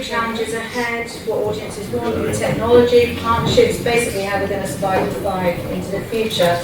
challenges ahead, what audiences want, new technology, partnerships, basically how we're going to survive and thrive into the future.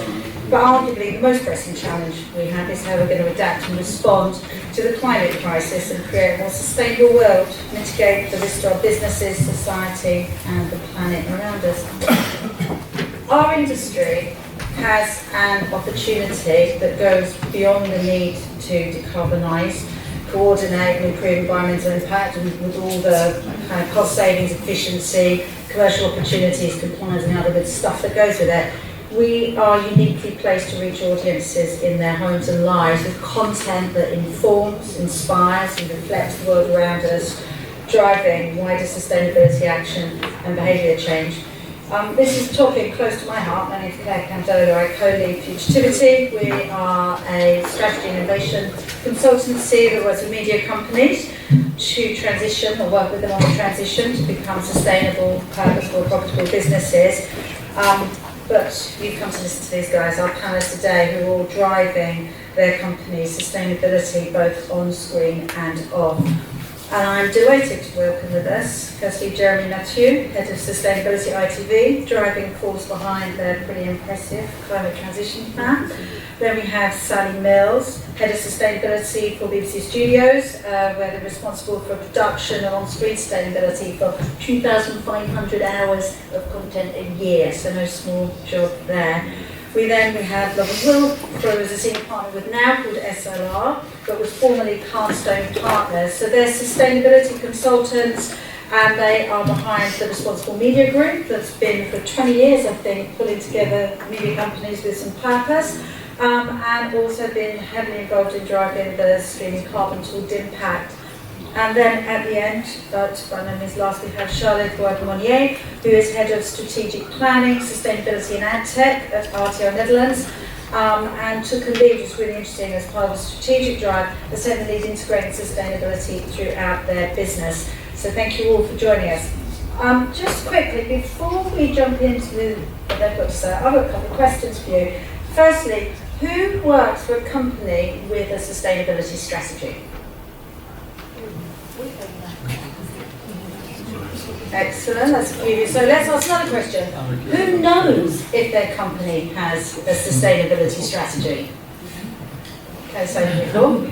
But arguably the most pressing challenge we have is how we're going to adapt and respond to the climate crisis and create a more sustainable world, mitigate the risk to our businesses, society and the planet around us. Our industry has an opportunity that goes beyond the need to decarbonise, coordinate and improve environmental impact with all the kind of cost savings, efficiency, commercial opportunities, compliance and other good stuff that goes with it. We are uniquely placed to reach audiences in their homes and lives with content that informs, inspires and reflects the world around us, driving wider sustainability action and behaviour change. This is a topic close to my heart. My name is Claire Candola. I co-lead Fugitivity. We are a strategy and innovation consultancy that works with media companies to transition or work with them on the transition to become sustainable, purposeful, profitable businesses. But you've come to listen to these guys, our panelists today, who are all driving their company's sustainability both on screen and off. And I'm delighted to welcome with us, firstly, Jeremy Mathieu, Head of Sustainability ITV, driving force behind their pretty impressive climate transition plan. Then we have Sally Mills, Head of Sustainability for BBC Studios, where they're responsible for production and on-screen sustainability for 2,500 hours of content a year, so no small job there. We have Lovell Wolf, who is a senior partner with now called SLR, but was formerly Carnstone Partners. So they're sustainability consultants, and they are behind the Responsible Media Group that's been for 20 years, I think, pulling together media companies with some purpose, and also been heavily involved in driving the streaming carbon tooled impact. And then at the end, but by no means last, we have Charlotte Bois-Monnier, who is Head of Strategic Planning, Sustainability and Ad Tech at RTL Netherlands, and took a lead, which is really interesting, as part of a strategic drive, that's taken the lead integrating sustainability throughout their business. So thank you all for joining us. Just quickly, before we jump into what they've got to say, I've got a couple of questions for you. Firstly, who works for a company with a sustainability strategy? Excellent, that's a few. So let's ask another question. Who knows if their company has a sustainability strategy? Okay, so cool.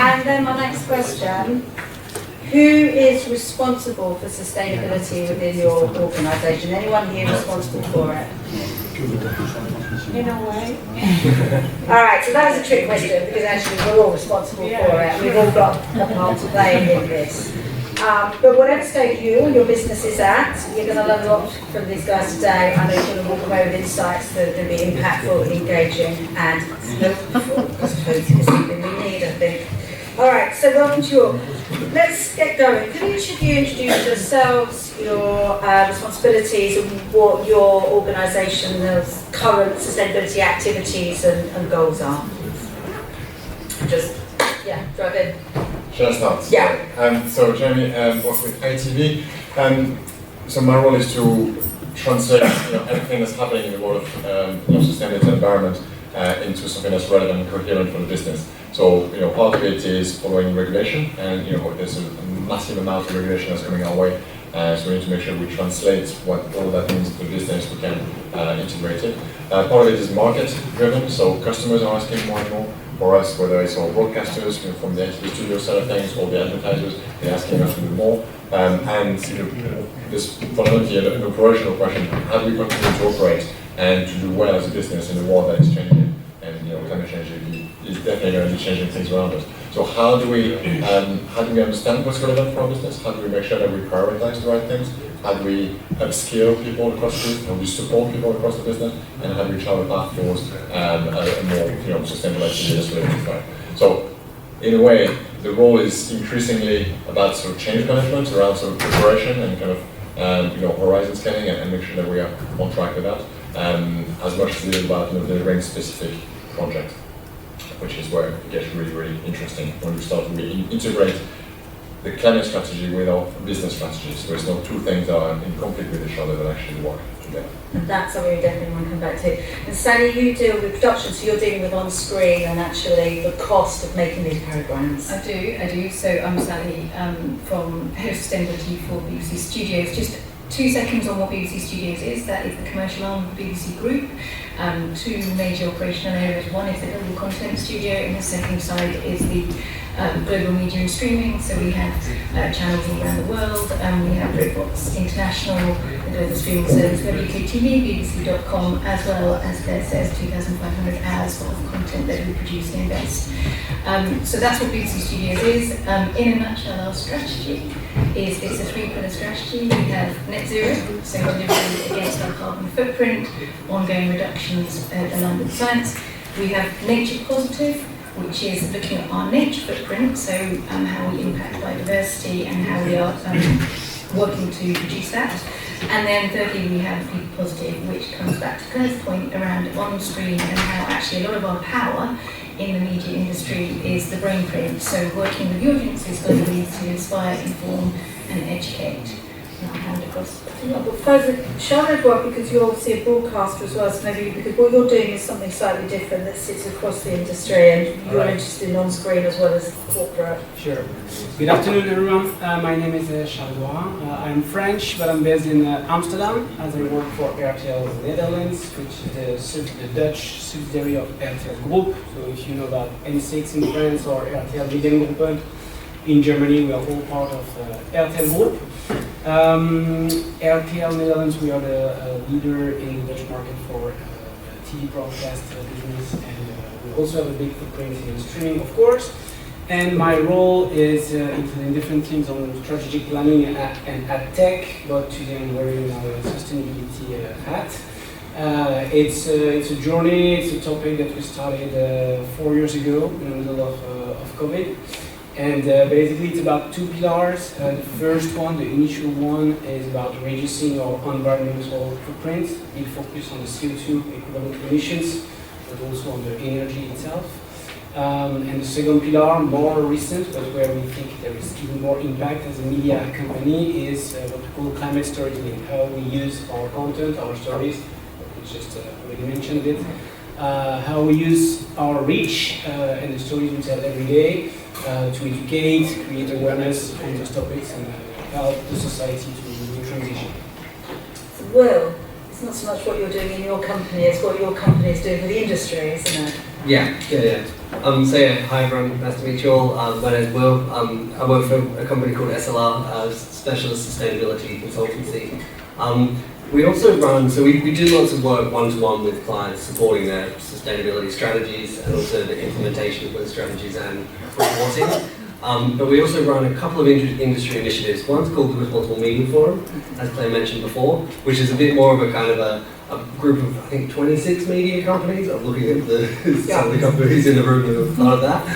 And then my next question, who is responsible for sustainability within your organisation? Anyone here responsible for it? In a way. Alright, so that was a trick question because actually we're all responsible for it. We've all got a part to play in this. But whatever stage you or your business is at, you're going to learn a lot from these guys today. I know you're going to walk away with insights that are going to be impactful, engaging, and helpful. Because hope is something we need, I think. All right, so welcome to you all. Let's get going. Could each of you introduce yourselves, your responsibilities, and what your organisation's current sustainability activities and goals are? Just, drive in. Should I start? Yeah. So Jeremy works with ITV. So my role is to translate everything that's happening in the world of sustainability and environment into something that's relevant and coherent for the business. So part of it is following regulation, and there's a massive amount of regulation that's coming our way. So we need to make sure we translate what all that means to the business. We can integrate it. Part of it is market driven. So customers are asking more and more. For us, whether it's our broadcasters from the ITV studio side of things, or the advertisers, they're asking us to do more. And this fundamentally an operational question: how do we continue to operate and to do well as a business in a world that is changing? And climate change is definitely going to be changing things around us. So how do we understand what's relevant for our business? How do we make sure that we prioritize the right things? How do we upskill people across the business? How do we support people across the business? And how do we chart a path towards a more sustainable activity? So, in a way, the role is increasingly about sort of change management around sort of preparation and kind of horizon scanning and make sure that we are on track with that. As much as it is about delivering specific projects, which is where it gets really, really interesting when we start to really integrate the climate strategy with our business strategy. So there's no two things that are in conflict with each other that actually work together. And that's something we definitely want to come back to. And Sally, you deal with production, so you're dealing with on-screen and actually the cost of making these programmes. I do. So I'm Sally from Head of Sustainability for BBC Studios. Just 2 seconds on what BBC Studios is. That is the commercial arm of the BBC Group. Two major operational areas. One is the global content studio, and the second side is the global media and streaming. So we have channels all around the world. We have Britbox International, the global streaming service, WKTV, BBC.com, as well as Claire says 2,500 hours of content that we produce and invest. So that's what BBC Studios is. In a nutshell, our strategy is it's a three-pillar strategy. We have net zero, so delivery against our carbon footprint, ongoing reductions aligned with science. We have nature positive, which is looking at our nature footprint, so how we impact biodiversity and how we are working to reduce that. And then thirdly, we have people positive, which comes back to Claire's point around on-screen and how actually a lot of our power in the media industry is the brain print. So working with the audiences globally to inspire, inform and educate. And I'll hand across. Yeah, but further, Charlotte, well, because you're obviously a broadcaster as well, so maybe because what you're doing is something slightly different that sits across the industry, and you're interested in on-screen as well as corporate. Sure. Good afternoon, everyone. My name is Charles. I'm French, but I'm based in Amsterdam, as I work for RTL Netherlands, which is the Dutch subsidiary of RTL Group. So if you know about N6 in France or RTL Mediengruppe in Germany, we are all part of RTL Group. RTL Netherlands, we are the leader in the Dutch market for TV broadcast business, and we also have a big footprint in streaming, of course. And my role is including different teams on strategic planning and ad tech, but today I'm wearing my sustainability hat. It's a journey, it's a topic that we started 4 years ago in the middle of COVID. And basically it's about two pillars. The first one, the initial one, is about reducing our environmental footprint. We focus on the CO2 equivalent emissions, but also on the energy itself. And the second pillar, more recent, but where we think there is even more impact as a media company, is what we call climate storytelling. How we use our content, our stories, we just already mentioned it. How we use our reach and the stories we tell every day to educate, create awareness on those topics, and help the society to transition. Will, it's not so much what you're doing in your company, it's what your company is doing for the industry, isn't it? Yeah. Hi everyone, nice to meet you all. My name is Will. I work for a company called SLR, Specialist Sustainability Consultancy. We also run, so we do lots of work one-to-one with clients, supporting their sustainability strategies and also the implementation of those strategies and reporting. But we also run a couple of industry initiatives. One's called the Responsible Media Forum, as Claire mentioned before, which is a bit more of a kind of a group of, I think, 26 media companies. I'm looking at some of the companies in the room that are part of that.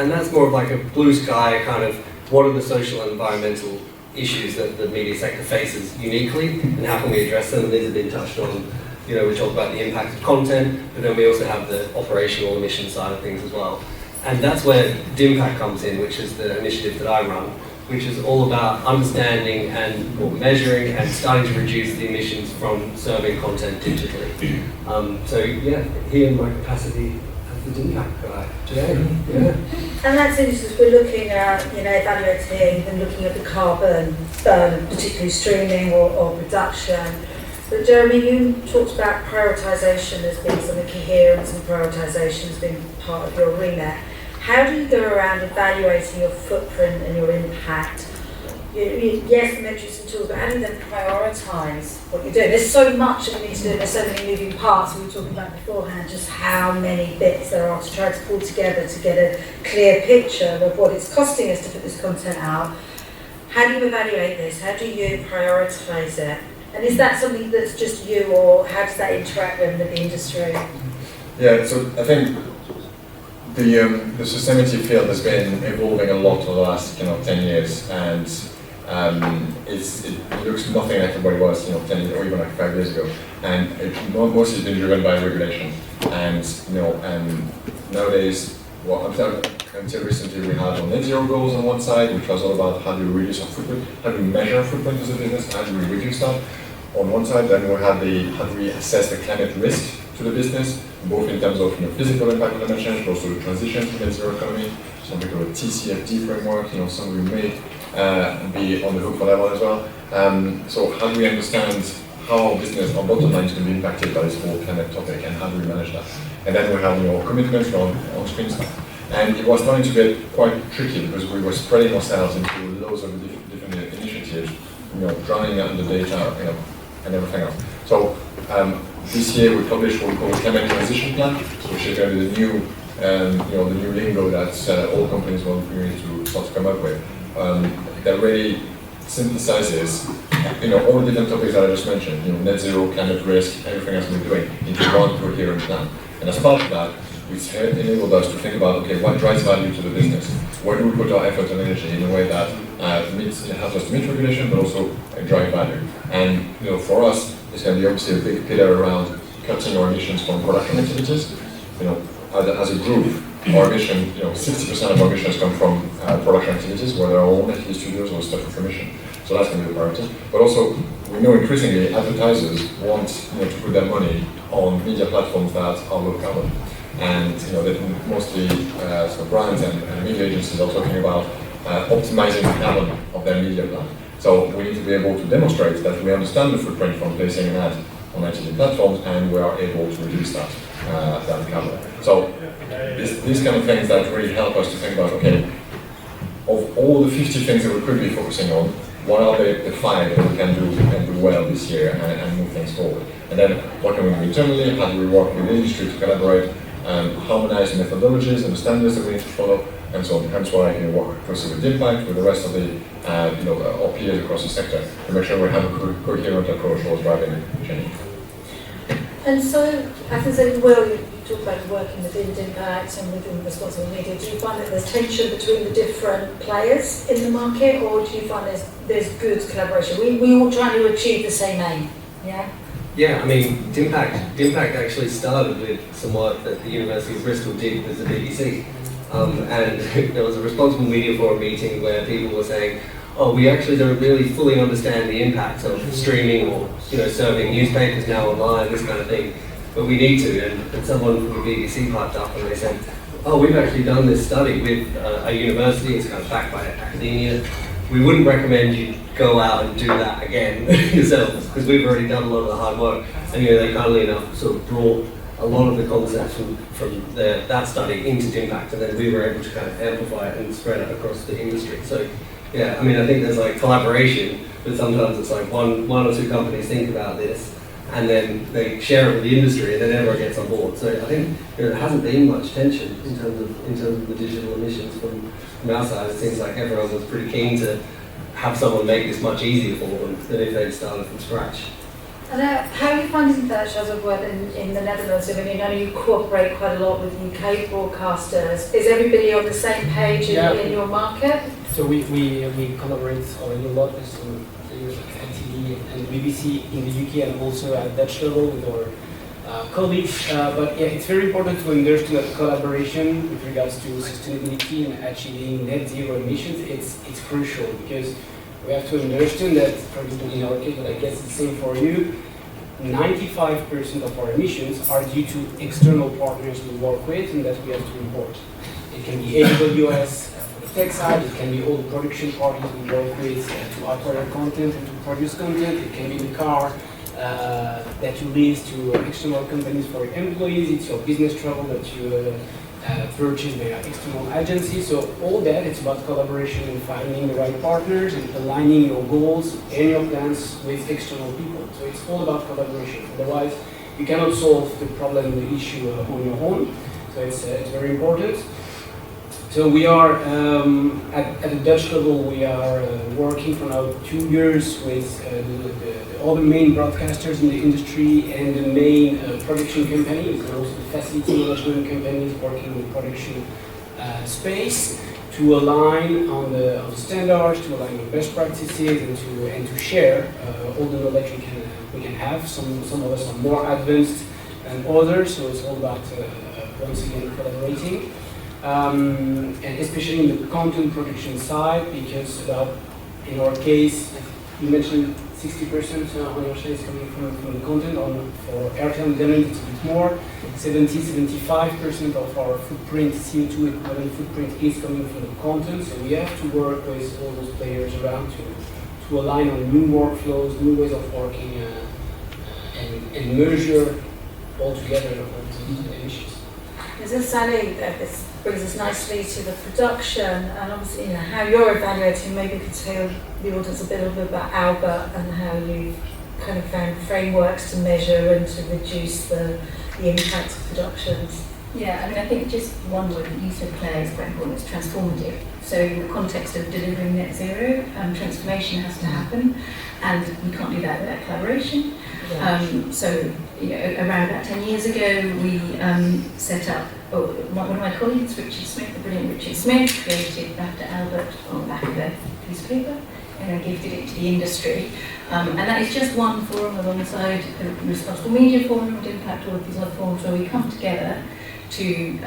And that's more of like a blue sky kind of, what are the social and environmental issues that the media sector faces uniquely, and how can we address them? And these have been touched on. You know, we talk about the impact of content, but then we also have the operational emission side of things as well. And that's where DIMPACT comes in, which is the initiative that I run, which is all about understanding and measuring and starting to reduce the emissions from serving content digitally. Here in my capacity as the DIMPACT guy today. Yeah. And that's interesting, we're looking at, evaluating and looking at the carbon burn, particularly streaming or production. But Jeremy, you talked about prioritisation as being something, coherence and prioritisation as being part of your remit. How do you go around evaluating your footprint and your impact? Yes, the metrics and tools, but how do you then prioritise what you're doing? There's so much that we need to do, there's so many moving parts. We were talking about beforehand just how many bits there are to try to pull together to get a clear picture of what it's costing us to put this content out. How do you evaluate this? How do you prioritise it? And is that something that's just you, or how does that interact with the industry? Yeah, so I think the sustainability field has been evolving a lot over the last 10 years, and it looks nothing like what it was 10 or even like 5 years ago, and mostly has been driven by regulation. And nowadays, well, I'm until recently we had on net zero goals on one side, which was all about how do we reduce our footprint, how do we measure our footprint as a business, how do we reduce that on one side. Then we had how do we assess the climate risk to the business, both in terms of physical impact of climate change, but also the transition to net zero economy, something called a TCFD framework, some we may be on the hook for that one as well. So how do we understand how business, our bottom line is going to be impacted by this whole climate topic, and how do we manage that? And then we have commitments on screen stuff. And it was starting to get quite tricky because we were spreading ourselves into loads of different initiatives, drowning out the data, and everything else. So this year we published what we call the Climate Transition Plan, which is going to be the new, the new lingo that all companies want to start to come up with. That really synthesizes, all the different topics that I just mentioned, net zero, climate risk, everything else we're doing into one coherent plan. And as part of that, which enabled us to think about, okay, what drives value to the business? Where do we put our effort and energy in a way that helps us to meet regulation, but also drive value? And for us, it's going to be obviously a big pillar around cutting our emissions from production activities. As a group, our emission, 60% of our emissions come from production activities, whether our own Nextv studios or stuff with permission. So that's going to be a priority. But also, we know increasingly advertisers want to put their money on media platforms that are low carbon. And that mostly brands and media agencies are talking about optimizing the carbon of their media plan. So we need to be able to demonstrate that we understand the footprint from placing an ad on ITV platforms, and we are able to reduce that carbon. So these kind of things that really help us to think about, okay, of all the 50 things that we could be focusing on, what are the 5 that we can do well this year and move things forward? And then what can we do internally? How do we work with the industry to collaborate? Harmonize the methodologies and the standards that we need to follow, and so on. Hence why I can work closely with Impact, with the rest of the our peers across the sector, to make sure we have a coherent approach towards driving change. And so, as I said, Will, you talk about working within Impact and within responsible media. Do you find that there's tension between the different players in the market, or do you find there's good collaboration? We all trying to achieve the same aim, yeah? Yeah, I mean, Impact actually started with some work that the University of Bristol did with the BBC. And there was a responsible media forum meeting where people were saying, oh, we actually don't really fully understand the impact of streaming or serving newspapers now online, this kind of thing, but we need to. And someone from the BBC piped up and they said, oh, we've actually done this study with a university, it's kind of backed by academia. We wouldn't recommend you go out and do that again yourselves, because we've already done a lot of the hard work. And they kindly enough sort of brought a lot of the concepts from that study into Impact, and then we were able to kind of amplify it and spread it across the industry. So yeah, I mean, I think there's like collaboration, but sometimes it's like one or two companies think about this, and then they share it with the industry, and then everyone gets on board. So I think there hasn't been much tension in terms of the digital emissions from our side. It seems like everyone was pretty keen to have someone make this much easier for them than if they'd started from scratch. And how are you finding that, Shazza, work in the Netherlands? I mean, I know you cooperate quite a lot with UK broadcasters. Is everybody on the same page in your market? So we collaborate already a lot with NTV and BBC in the UK, and also at Dutch level with our colleagues. But yeah, it's very important to understand that collaboration with regards to sustainability and achieving net zero emissions. It's crucial, because we have to understand that, for example, in our case, but I guess it's the same for you, 95% of our emissions are due to external partners we work with and that we have to import. It can be AWS for the tech side, it can be all the production parties we work with to acquire content and to produce content, it can be the car that you lease to external companies for your employees, it's your business travel that you purchase via external agencies. So all that, it's about collaboration and finding the right partners and aligning your goals and your plans with external people. So it's all about collaboration. Otherwise, you cannot solve the problem, the issue on your own. So it's very important. So we are, at the Dutch level, we are working for now 2 years with all the main broadcasters in the industry and the main production companies, and also the facility management companies working in the production space, to align on the standards, to align on best practices, and to share all the knowledge we can have. Some of us are more advanced than others, so it's all about once again collaborating. and especially in the content production side, because in our case, you mentioned 60% on your side is coming from the content. For Airtel and Denmark, it's a bit more. 70-75% of our footprint, CO2 equivalent footprint, is coming from the content. So we have to work with all those players around to align on new workflows, new ways of working, and measure all together all the issues. Sally, this brings us nicely to the production, and obviously, how you're evaluating. Maybe you could tell the audience a bit about Albert and how you've kind of found frameworks to measure and to reduce the impact of productions. Yeah, I mean, I think just one word that you said, Claire, is quite important. It's transformative. So in the context of delivering net zero, transformation has to happen, and we can't do that without collaboration. Yeah. So around about 10 years ago, we set up, one of my colleagues, Richard Smith, the brilliant Richard Smith, created after Albert on the back of a piece of paper and gifted it to the industry. And that is just one forum alongside the Responsible Media Forum and Impact, all of these other forums where we come together to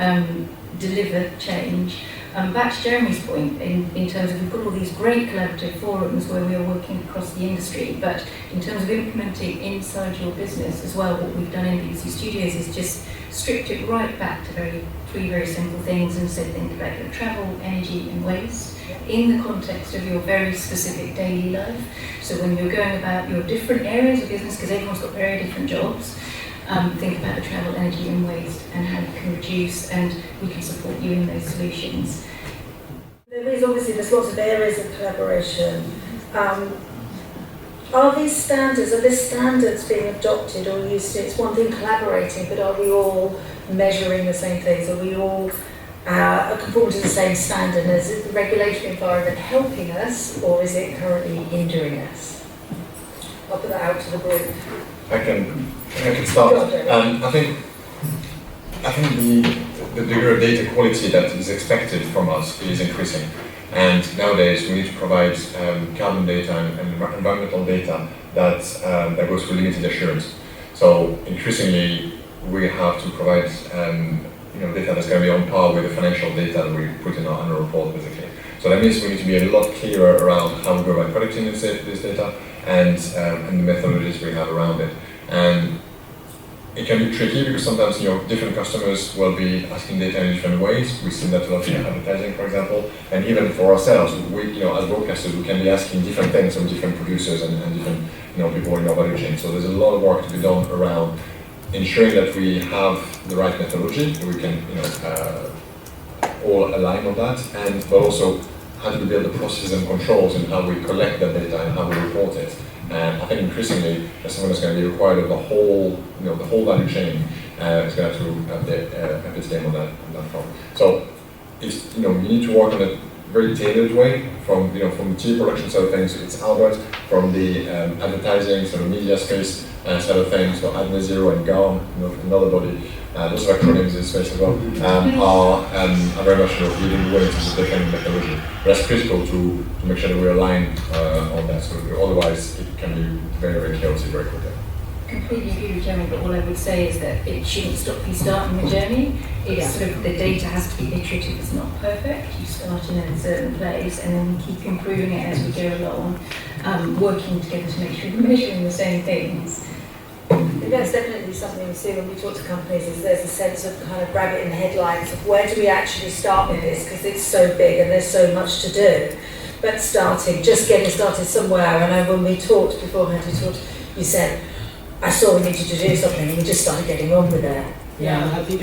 deliver change. Back to Jeremy's point, in terms of we've got all these great collaborative forums where we are working across the industry, but in terms of implementing inside your business as well, what we've done in BBC Studios is just stripped it right back to three very simple things and said think about your travel, energy and waste in the context of your very specific daily life. So when you're going about your different areas of business, because everyone's got very different jobs, think about the travel, energy and waste and how you can reduce, and we can support you in those solutions. There's lots of areas of collaboration. Are these standards being adopted or used to? It's one thing collaborating, but are we all measuring the same things? Are we all conforming to the same standard? Is the regulatory environment helping us, or is it currently hindering us? I'll put that out to the group. I can start. I think the degree of data quality that is expected from us is increasing, and nowadays we need to provide carbon data and environmental data that goes with limited assurance. So increasingly we have to provide data that's going to be on par with the financial data that we put in our annual report, basically. So that means we need to be a lot clearer around how we go about collecting this data and the methodologies we have around it. And it can be tricky because sometimes different customers will be asking data in different ways. We've seen that a lot in advertising, for example, and even for ourselves, we as broadcasters, we can be asking different things from different producers and different people in our value chain. So there's a lot of work to be done around ensuring that we have the right methodology, that we can all align on that, but also how do we build the processes and controls and how we collect that data and how we report it. And I think increasingly, as someone that's going to be required of the whole value chain, is going to have its game on that front. So, you need to work on a very tailored way from the TV production side of things. It's Albert from the advertising sort of media space side of things. So Ad Zero and GARM, another body. Those are acronyms in this space as well. Are very much leading the way in terms of defending methodology. But that's critical to make sure that we're aligned on that. So otherwise, it can be very, very chaotic very quickly. Completely agree with Jeremy, but all I would say is that it shouldn't stop you starting the journey. It's sort of the data has to be iterative. It's not perfect. You start in a certain place and then keep improving it as we go along, working together to make sure we're measuring the same things. I think that's definitely something we see when we talk to companies, is there's a sense of kind of rabbit in the headlights of where do we actually start with this, because it's so big and there's so much to do. But just getting started somewhere. I know when we talked beforehand, you said, I saw we needed to do something and we just started getting on with it. Yeah, I think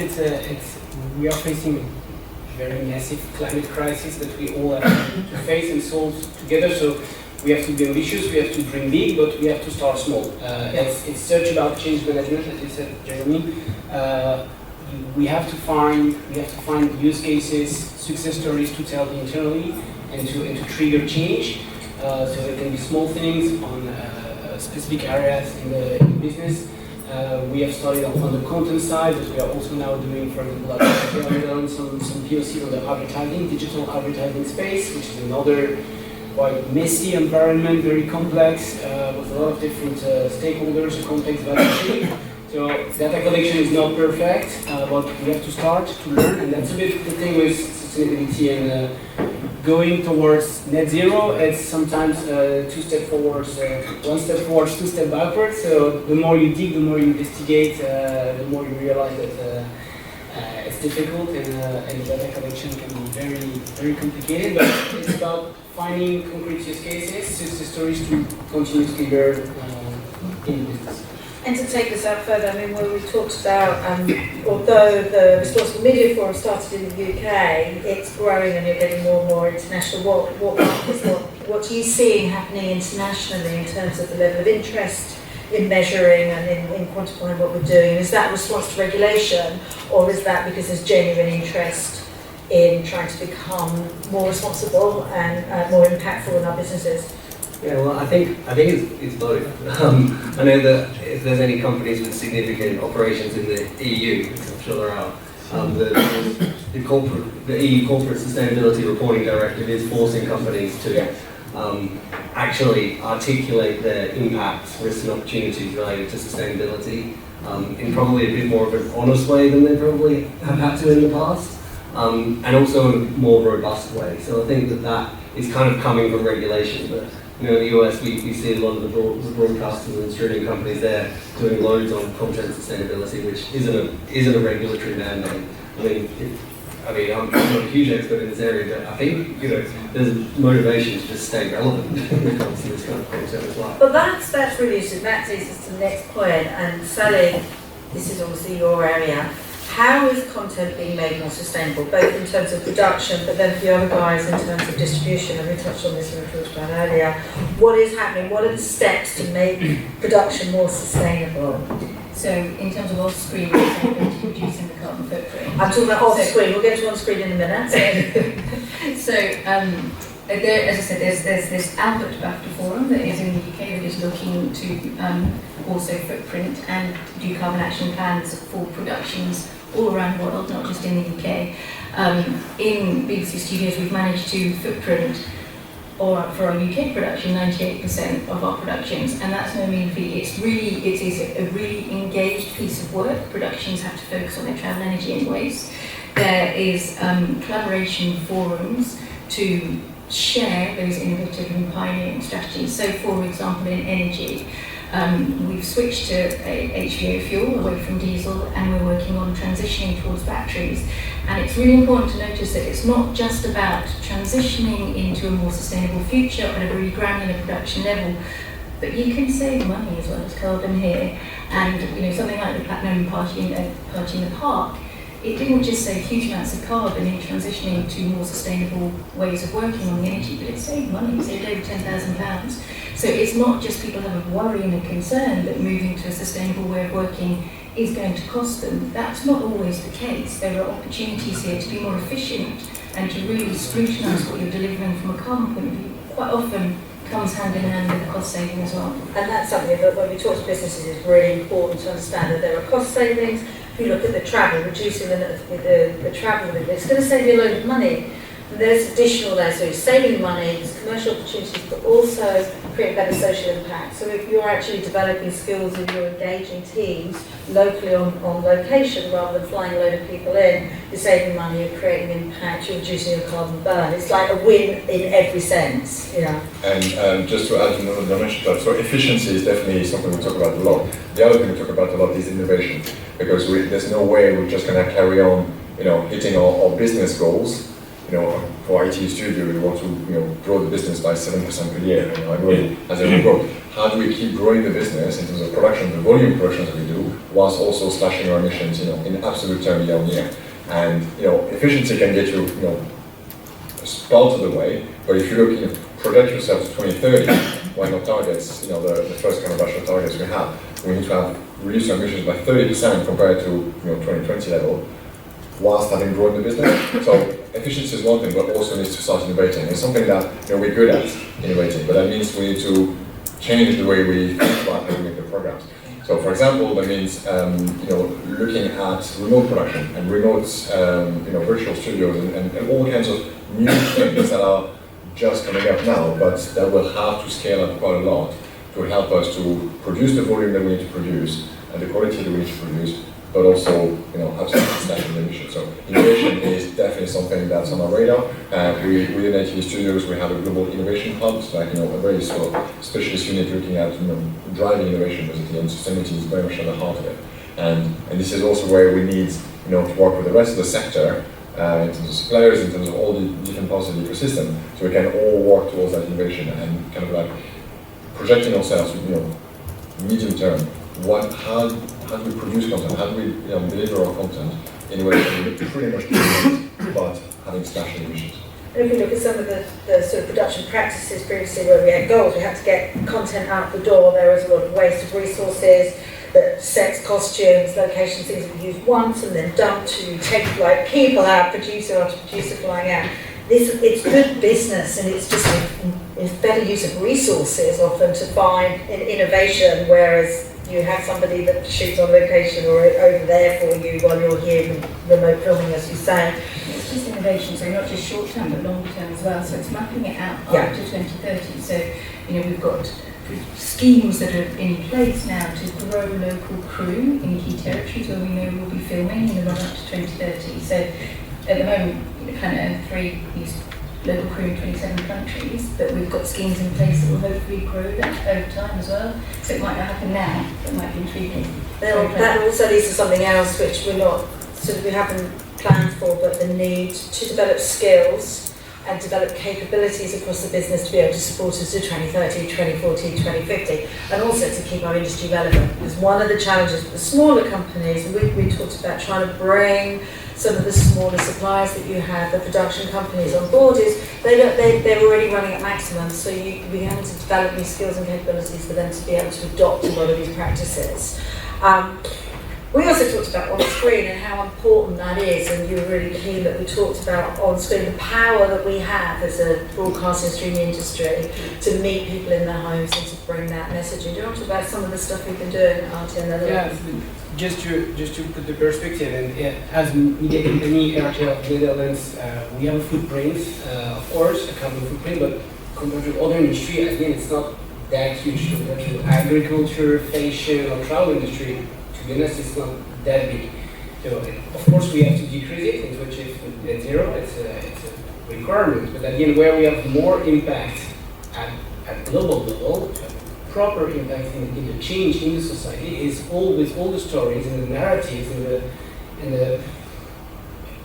we are facing a very massive climate crisis that we all have to face and solve together. So we have to be ambitious, we have to dream big, but we have to start small. It's such about change management, as you said, Jeremy. We have to find use cases, success stories to tell internally, and to trigger change. So there can be small things on specific areas in the business. We have started on the content side, but we are also now doing, for example, some POC on the digital advertising space, which is another quite messy environment, very complex, with a lot of different stakeholders, complex value chain. So data collection is not perfect, but we have to start to learn, and that's a bit the thing with sustainability and going towards net zero. It's sometimes 2 steps forwards, 1 step forwards, 2 steps backwards. So the more you dig, the more you investigate, the more you realize that it's difficult, and data collection can be very, very complicated. But it's about finding concrete use cases, success stories to continuously learn in business. And to take this out further, I mean, when we talked about, although the Responsible Media Forum started in the UK, it's growing and you're getting more and more international. What are you seeing happening internationally in terms of the level of interest in measuring and in quantifying what we're doing? Is that a response to regulation, or is that because there's genuine interest in trying to become more responsible and more impactful in our businesses? Yeah, well, I think it's both. I know that if there's any companies with significant operations in the EU, which I'm sure there are, the EU Corporate Sustainability Reporting Directive is forcing companies to actually articulate their impacts, risks and opportunities related to sustainability in probably a bit more of an honest way than they probably have had to in the past, and also in a more robust way. So I think that is kind of coming from regulation. But you know, in the US, we see a lot of the broadcasters and streaming companies there doing loads on content sustainability, which isn't a regulatory mandate. I mean, I'm not a huge expert in this area, but I think there's motivation to just stay relevant when it comes to this kind of content as well. But that's really interesting. That takes us to the next point. And Sally, this is obviously your area. How is content being made more sustainable, both in terms of production, but then for the other guys in terms of distribution? And we touched on this when we talked about earlier. What is happening? What are the steps to make production more sustainable? So in terms of off-screen sustainability, reducing the carbon footprint. I'm talking about off-screen. We'll get to on-screen in a minute. There, as I said, there's this Albert BAFTA forum that is in the UK that is looking to also footprint and do carbon action plans for productions all around the world, not just in the UK. In BBC Studios, we've managed to footprint, or for our UK production, 98% of our productions, and that's no mean feat. It is a really engaged piece of work. Productions have to focus on their travel, energy and waste. There is collaboration forums to share those innovative and pioneering strategies. So for example, in energy, we've switched to HVO fuel away from diesel, and we're working on transitioning towards batteries. And it's really important to notice that it's not just about transitioning into a more sustainable future at a really granular production level, but you can save money as well as carbon here. And something like the Platinum Party in the Park, it didn't just save huge amounts of carbon in transitioning to more sustainable ways of working on the energy, but it saved money. It saved over £10,000. So it's not just people have a worry and a concern that moving to a sustainable way of working is going to cost them. That's not always the case. There are opportunities here to be more efficient and to really scrutinise what you're delivering from a carbon point of view. Quite often comes hand in hand with cost saving as well. And that's something that when we talk to businesses is really important to understand, that there are cost savings. If you look at the travel, reducing the travel, it's going to save you a load of money. And there's additional there, so it's saving money, there's commercial opportunities, but also create better social impact. So if you're actually developing skills and you're engaging teams locally on location rather than flying a load of people in, you're saving money, you're creating impact, you're reducing your carbon burn. It's like a win in every sense, And just to add another dimension to that, so efficiency is definitely something we talk about a lot. The other thing we talk about a lot is innovation, because there's no way we're just going to carry on, hitting our business goals. For IT studio, we want to grow the business by 7% per year. As we grow, how do we keep growing the business in terms of production, the volume production that we do, whilst also slashing our emissions, in absolute terms year on year? And efficiency can get you, part of the way. But if you look, project yourself to 2030, when our targets, the first kind of national targets we have, we need to have reduced our emissions by 30% compared to 2020 level, whilst having grown the business. So efficiency is one thing, but also needs to start innovating. It's something that we're good at innovating, but that means we need to change the way we think about how we make the programs. So for example, that means looking at remote production and remote virtual studios and all kinds of new things that are just coming up now, but that will have to scale up quite a lot to help us to produce the volume that we need to produce and the quality that we need to produce, but also, absolutely slashing the emission. So innovation is definitely something that's on our radar. Within Nextv Studios, we have a global innovation hub, so a very sort of specialist unit looking at driving innovation basically, and sustainability is very much at the heart of it. And this is also where we need to work with the rest of the sector in terms of suppliers, in terms of all the different parts of the ecosystem, so we can all work towards that innovation and kind of like projecting ourselves, medium term. How do we produce content? How do we deliver our content in a way that we pretty much do, but having slashing emissions? And if we look at some of the sort of production practices previously where we had goals, we had to get content out the door. There was a lot of waste of resources, that sets, costumes, locations, things that we use once and then dump to take like people out, producer after producer flying out. It's good business, and it's better use of resources often to find innovation, whereas you have somebody that shoots on location or over there for you while you're here remote filming, as you say. It's just innovation, so not just short term but long term as well. So it's mapping it out Yeah. up to 2030. So we've got schemes that are in place now to grow local crew in key territories where we know we'll be filming in the run up to 2030. So at the moment, Planet Earth 3 use local crew in 27 countries, but we've got schemes in place that will hopefully grow that over time as well. So it might not happen now, but it might be intriguing. That also leads to something else which we haven't planned for, but the need to develop skills and develop capabilities across the business to be able to support us to 2030, 2040, 2050, and also to keep our industry relevant. Because one of the challenges with the smaller companies, and we talked about trying to bring some of the smaller suppliers that you have, the production companies on board, is they're already running at maximum, so we have to develop new skills and capabilities for them to be able to adopt a lot of these practices. We also talked about on-screen and how important that is, and you were really keen that we talked about on-screen, the power that we have as a broadcasting streaming industry to meet people in their homes and to bring that message. Do you want to talk about some of the stuff we've been doing, Artie, and Yeah, just to put the perspective, and as media company RTL Netherlands, we have a footprint, of course, a carbon footprint, but compared to other industry, again, it's not that huge. Compared to agriculture, fashion, or travel industry, to be honest, it's not that big. So, of course, we have to decrease it and to achieve net zero. It's a requirement. But again, where we have more impact at global level, proper impact in the change in the society, is all with all the stories and the narratives and the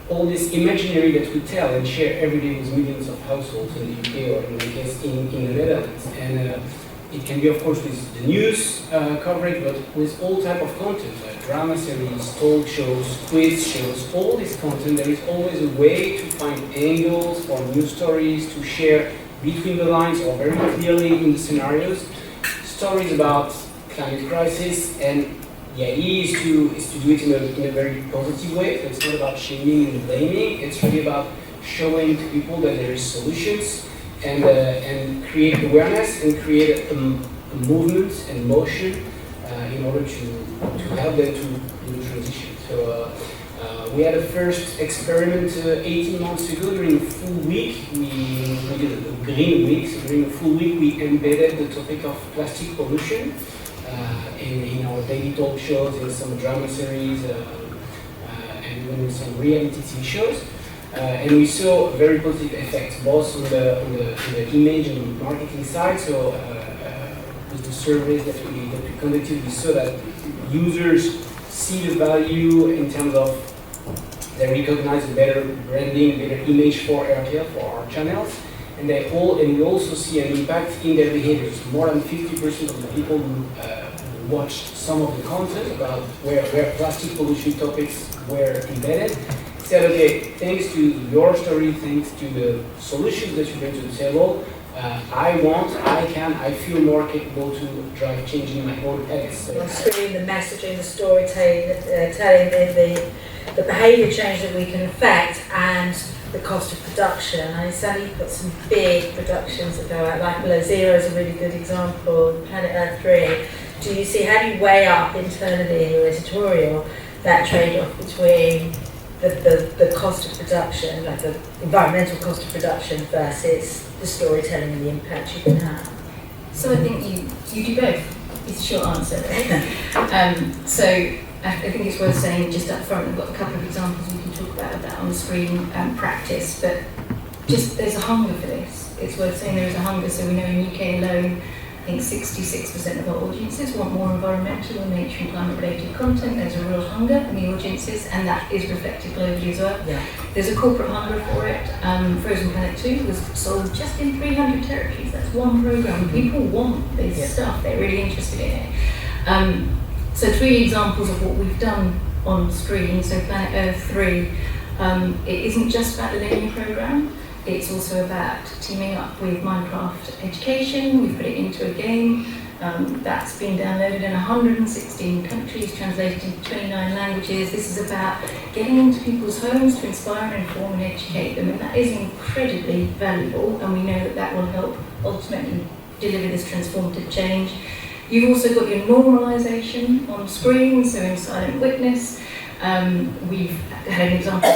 all this imaginary that we tell and share every day with millions of households in the UK or in the case in the Netherlands. And it can be, of course, with the news coverage, but with all type of content, like drama series, talk shows, quiz shows, all this content. There is always a way to find angles for news stories to share between the lines or very clearly in the scenarios. Stories about climate crisis, and the idea is to do it in a very positive way. So it's not about shaming and blaming. It's really about showing to people that there is solutions. And create awareness and create a movement and motion in order to help them to do the transition. So we had a first experiment 18 months ago. During a full week, we did a green week. So during a full week, we embedded the topic of plastic pollution in our daily talk shows, in some drama series, and even in some reality TV shows. And we saw a very positive effect, both on the image and marketing side. So with the surveys that we conducted, we saw that users see the value in terms of they recognize a better branding, better image for RTL, for our channels, and we also see an impact in their behaviors. More than 50% of the people who watched some of the content about where plastic pollution topics were embedded said, okay, thanks to your story, thanks to the solutions that you bring to the table, I feel more capable to drive change in my own habits. On screen, the messaging, the storytelling, the behaviour change that we can affect, and the cost of production. And certainly you've got some big productions that go out, like Below Zero is a really good example, Planet Earth 3. Do you see, how do you weigh up internally in your editorial that trade-off between the cost of production, like the environmental cost of production, versus the storytelling and the impact you can have? So I think you do both. It's a short answer. So I think it's worth saying just up front, we've got a couple of examples we can talk about that on the screen practice, but just there's a hunger for this. It's worth saying there is a hunger. So we know in UK alone, I think 66% of our audiences want more environmental and nature and climate related content. There's a real hunger in the audiences, and that is reflected globally as well. Yeah. There's a corporate hunger for it. Frozen Planet 2 was sold just in 300 territories. That's one program. People want this stuff. They're really interested in it. So 3 examples of what we've done on screen. So Planet Earth 3, it isn't just about the linear program. It's also about teaming up with Minecraft Education. We've put it into a game that's been downloaded in 116 countries, translated into 29 languages. This is about getting into people's homes to inspire, inform and educate them, and that is incredibly valuable, and we know that that will help ultimately deliver this transformative change. You've also got your normalisation on screen, so in Silent Witness. We've had an example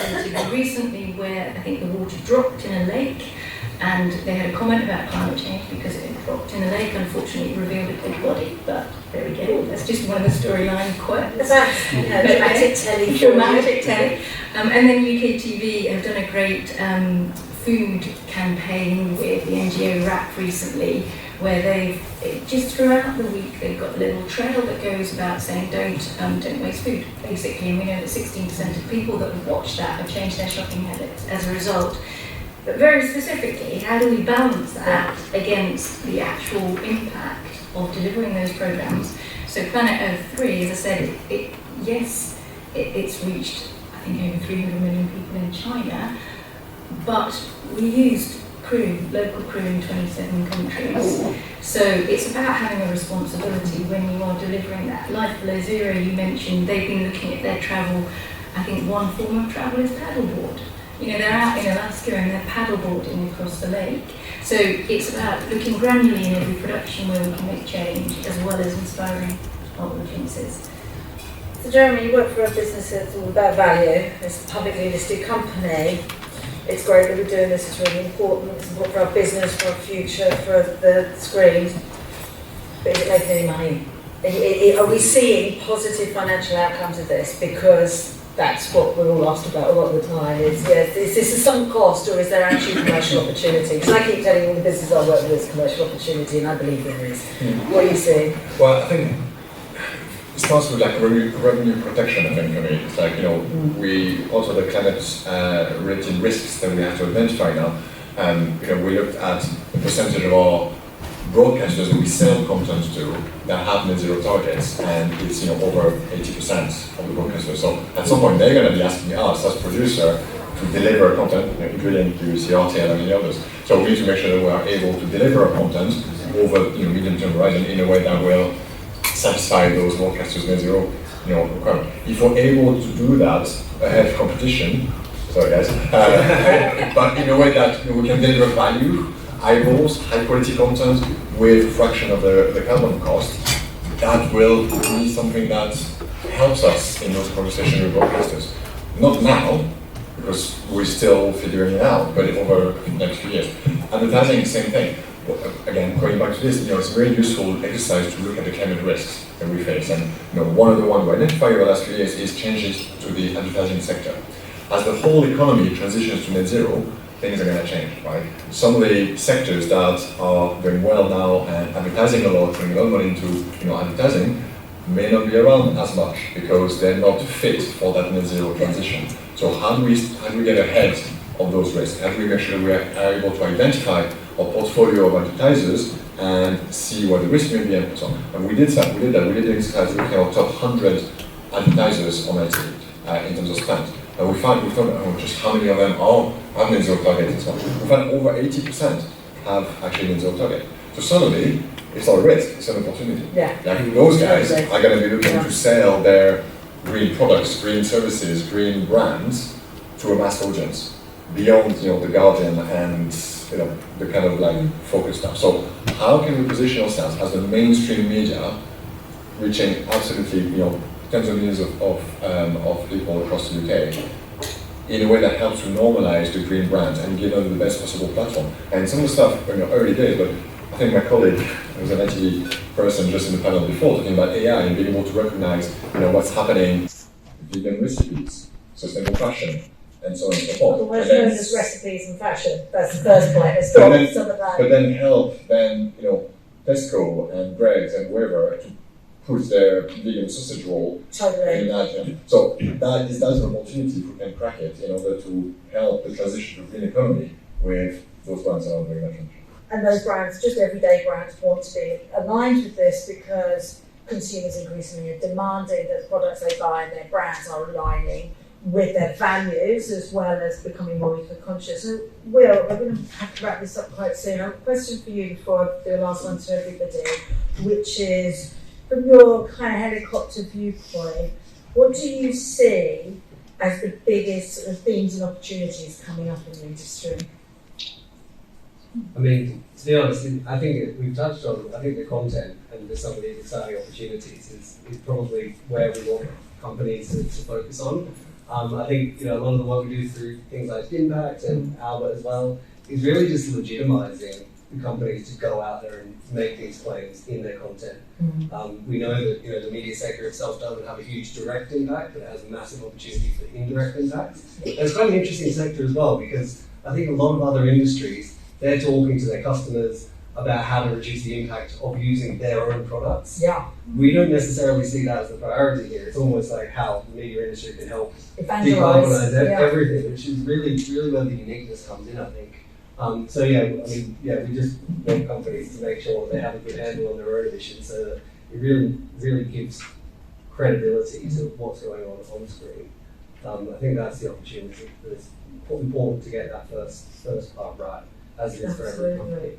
recently where I think the water dropped in a lake, and they had a comment about climate change because it had dropped in a lake. Unfortunately, it revealed a dead body, but there we go. That's just one of the storyline quirks. That's dramatic telly. Dramatic telly. And then UK TV have done a great food campaign with the NGO RAP recently, where they've just throughout the week they've got a little trail that goes about saying don't waste food, basically, and we know that 16% of people that have watched that have changed their shopping habits as a result. But very specifically, how do we balance that against the actual impact of delivering those programs? So Planet Earth 3, as I said, it's reached I think over 300 million people in China, but we used local crew in 27 countries. So it's about having a responsibility when you are delivering that. Life Below Zero, you mentioned, they've been looking at their travel. I think one form of travel is paddleboard. You know, they're out in Alaska and they're paddleboarding across the lake. So it's about looking granularly in every production where we can make change, as well as inspiring our audiences. So Jeremy, you work for a business that's all about value. It's a publicly listed company. It's great that we're doing this, it's really important. It's important for our business, for our future, for the screens. But is it making any money? Are we seeing positive financial outcomes of this? Because that's what we're all asked about a lot of the time. Is this a sunk cost, or is there actually commercial opportunity? Because I keep telling all the businesses I work with there's commercial opportunity, and I believe there is. What are you seeing? Well, I think it starts with like revenue protection. I think for me, it's like, you know, we also the climate related risks that we have to identify now. You know, we looked at the percentage of our broadcasters that we sell content to that have net zero targets, and it's, you know, over 80% of the broadcasters. So at some point they're going to be asking us as producer to deliver content, you know, including BBC, RTL and many others. So we need to make sure that we are able to deliver our content over, you know, medium-term horizon in a way that will satisfy those broadcasters' net zero, you know, requirement. If we're able to do that ahead of competition, sorry guys, but in a way that, you know, we can deliver value, eyeballs, high quality content with a fraction of the carbon cost, that will be something that helps us in those conversations with broadcasters. Not now, because we're still figuring it out, but over the next few years. Advertising, same thing. Again, going back to this, you know, it's a very useful exercise to look at the climate risks that we face. And, you know, one of the ones we identified over the last few years is changes to the advertising sector. As the whole economy transitions to net zero, things are going to change, right? Some of the sectors that are doing well now and advertising a lot, putting a lot of money into, you know, advertising, may not be around as much because they're not fit for that net zero transition. So how do we get ahead of those risks? How do we make sure we are able to identify our portfolio of advertisers and see what the risk may be and so on? And we did that. We did the exercise looking at our top 100 advertisers on IT in terms of spend. And we thought just how many of them have net zero targets and so on. We found over 80% have actually net zero target. So suddenly, it's not a risk, it's an opportunity. Yeah. Like those guys are going to be looking to sell their green products, green services, green brands to a mass audience beyond, you know, the Guardian and, you know, the kind of like focus stuff. So how can we position ourselves as the mainstream media, reaching absolutely, you know, tens of millions of people across the UK in a way that helps to normalize the green brands and give them the best possible platform. And some of the stuff, you know, early days, but I think my colleague, who's an IT person just in the panel before, talking about AI and being able to recognize, what's happening, vegan recipes, sustainable fashion, and so on and so forth. The word And then- known as recipes and fashion. That's the first point. Let's But talk then- some of that. But then help Tesco and Greggs and whoever to put their vegan sausage roll Totally. in that. So that's an opportunity if we can crack it in order to help the transition to green economy with those brands around very much. And those brands, just everyday brands, want to be aligned with this because consumers increasingly are demanding that the products they buy and their brands are aligning with their values as well as becoming more eco-conscious. So, Will, we're going to have to wrap this up quite soon. I have a question for you before I do a last one to everybody, which is, from your kind of helicopter viewpoint, what do you see as the biggest sort of themes and opportunities coming up in the industry? I mean, to be honest, I think we've touched on, I think the content and some of these exciting opportunities is probably where we want companies to focus on. I think, a lot of the work we do through things like Impact and Albert as well is really just legitimizing the companies to go out there and make these claims in their content. We know that, the media sector itself doesn't have a huge direct impact, but it has a massive opportunity for indirect impact. And it's quite an interesting sector as well, because I think a lot of other industries, they're talking to their customers about how to reduce the impact of using their own products. Yeah. We don't necessarily see that as the priority here. It's almost like how the media industry can help Evangelize. decarbonize Yeah. everything, which is really where the uniqueness comes in, I think. We just want companies to make sure they have a good handle on their own emissions so that it really gives credibility to what's going on screen. I think that's the opportunity. It's important to get that first part right, as it is for every company. Absolutely.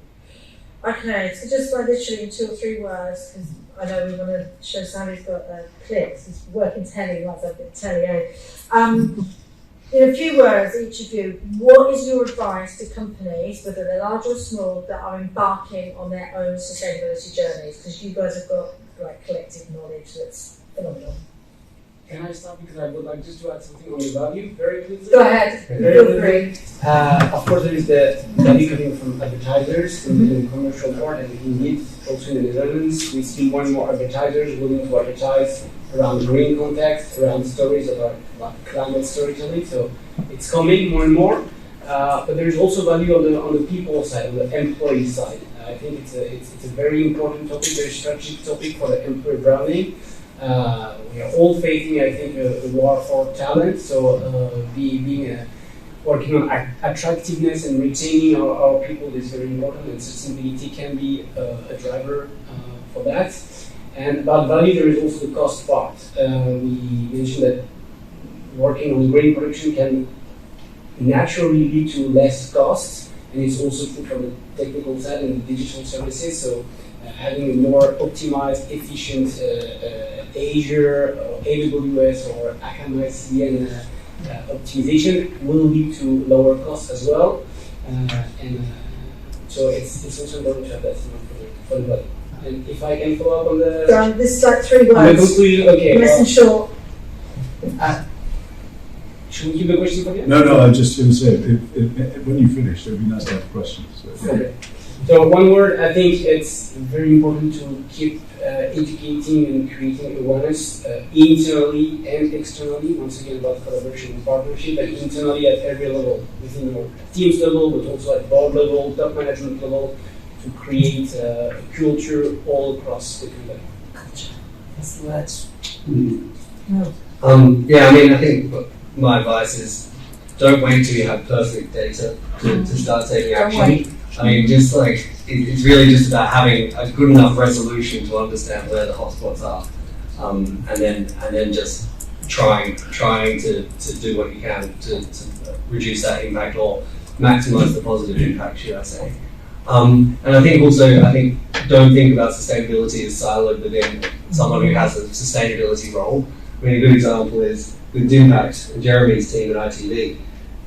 Okay, so just by literally in 2 or 3 words, because I know we want to show Sammy's got clicks, he's working telly, like a bit telly, in a few words, each of you, what is your advice to companies, whether they're large or small, that are embarking on their own sustainability journeys? Because you guys have got collective knowledge that's phenomenal. Can I start, because I would like just to add something on the value very quickly? Go ahead, feel free. Of course, there is the value coming from advertisers in the commercial part, and indeed, also in the Netherlands, we see more and more advertisers willing to advertise around green context, around stories about climate storytelling. So it's coming more and more, but there is also value on the people side, on the employee side. I think it's a very important topic, very strategic topic for the employee branding. We are all facing, I think, a war for talent. So working on attractiveness and retaining our people is very important, and sustainability can be a driver for that. And about value, there is also the cost part. We mentioned that working on green production can naturally lead to less costs, and it's also true from the technical side and the digital services. So having a more optimized, efficient Azure, or AWS, or Akamai CDN optimization will lead to lower costs as well. So it's also important to have that for the value. And if I can follow up on the... This is like 3 on the words. conclusion, okay. Nice and short. Should we keep the question for you? No, I just going to say, if when you finish, it would be nice to have questions. So. Okay. So one word, I think it's very important to keep educating and creating awareness internally and externally, once again about collaboration and partnership, and internally at every level, within your team's level, but also at board level, top management level, to create a culture all across the company. Culture. That's the words. I think my advice is don't wait till you have perfect data to start taking Don't action. wait. I mean, just like it's really just about having a good enough resolution to understand where the hotspots are, and then just trying to do what you can to reduce that impact or maximize the positive impact, should I say. And I think don't think about sustainability as siloed within someone who has a sustainability role. I mean, a good example is with Impact and Jeremy's team at ITV.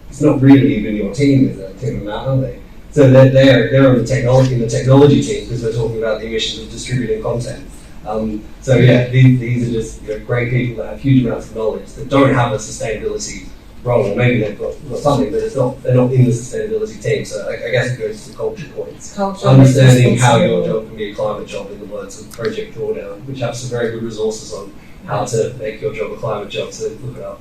It's not really even your team, is it? Tim and Matt, aren't they? So they're on the technology team because they're talking about the emissions of distributing content. These are just great people that have huge amounts of knowledge that don't have a sustainability role, and maybe they've got something, but they're not in the sustainability team. So I guess it goes to the culture points. Understanding how your job can be a climate job, in the words of Project Drawdown, which have some very good resources on how to make your job a climate job. So look it up.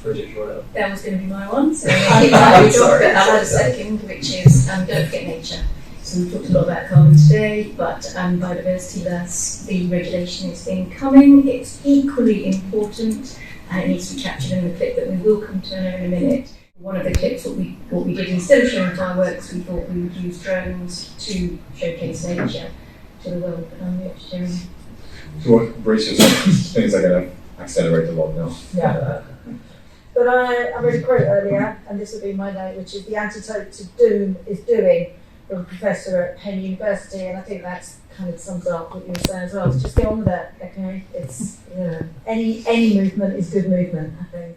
Project Drawdown. That was going to be my one, so I'll keep my job, Sorry. but I'll add a second, which is don't forget nature. So we've talked a lot about carbon today, but biodiversity, that's the regulation is incoming. It's equally important, and it needs to be captured in the clip that we will come to in a minute. One of the clips, what we did, instead of showing fireworks, we thought we would use drones to showcase nature to the world. But I'm sharing. So what brace yourself, things are going to accelerate a lot now. Yeah. But I read a quote earlier, and this would be my note, which is the antidote to doom is doing, from a professor at Penn University, and I think that's kind of sums up what you were saying as well. So just get on with it, okay? It's, any movement is good movement, I think.